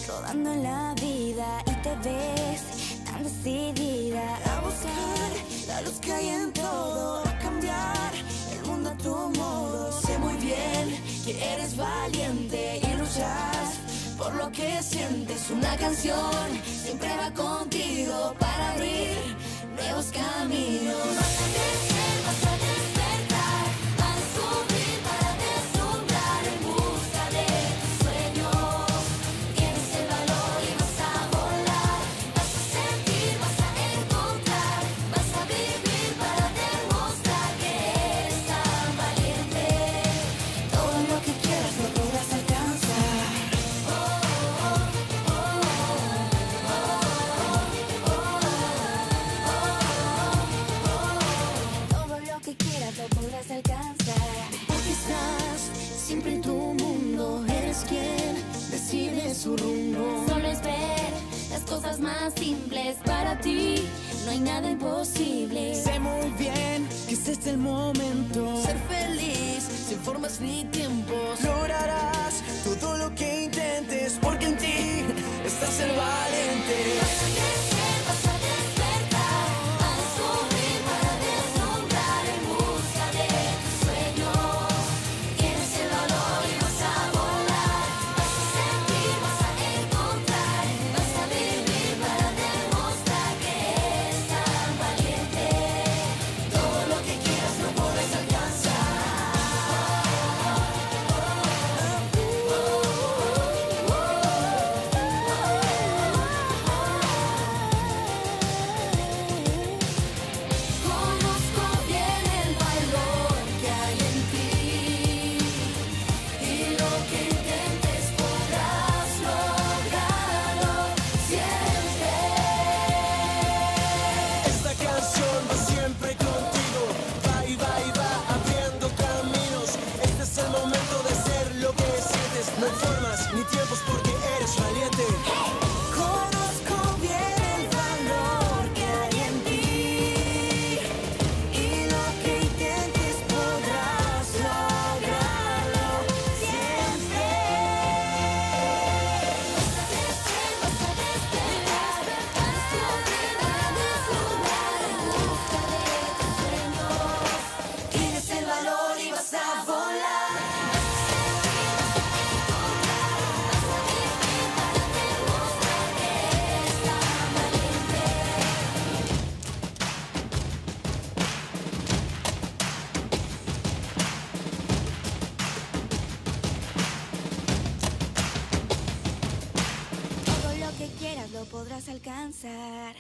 rodando en la vida y te ves tan decidida a buscar la luz que hay en todo, a cambiar el mundo a tu modo. Sé muy bien que eres valiente y luchas por lo que sientes. Una canción siempre va contigo para abrir nuevos caminos. Vas a crecer, vas a despertar, a descubrir para deslumbrar en busca de tus sueños. Tienes el valor y vas a volar, vas a sentir, vas a encontrar, vas a vivir para demostrar que eres tan valiente. Todo lo que quieras lo podrás alcanzar. Todo lo que quieras lo podrás alcanzar. Porque estás siempre en tu mundo, eres quien decide su rumbo. Solo es ver las cosas más simples. Para ti no hay nada imposible. Sé muy bien que este es el momento. Ser feliz sin formas ni tiempos. Lograrás todo lo que intentes, porque en ti estás el valiente. Vas a crecer, vas a despertar, a descubrir para deslumbrar en busca de tus sueños. Tienes el valor y vas a volar, vas a sentir, vas a encontrar, vas a vivir para demostrar que eres tan valiente. Todo lo que quieras lo podrás alcanzar. Conozco bien el valor que hay en ti y lo que intentes podrás lograrlo siempre. Esta canción va siempre contigo, va y va y va abriendo caminos. Este es el momento de ser lo que sientes. No hay formas ni tiempos porque eres valiente. Conozco bien el valor que hay en ti y lo que intentes podrás lograrlo siempre. Vas a despertar, a descubrir, a deslumbrar en busca de tus sueños. Tienes el valor y vas a volar. Todo lo que quieras lo podrás alcanzar.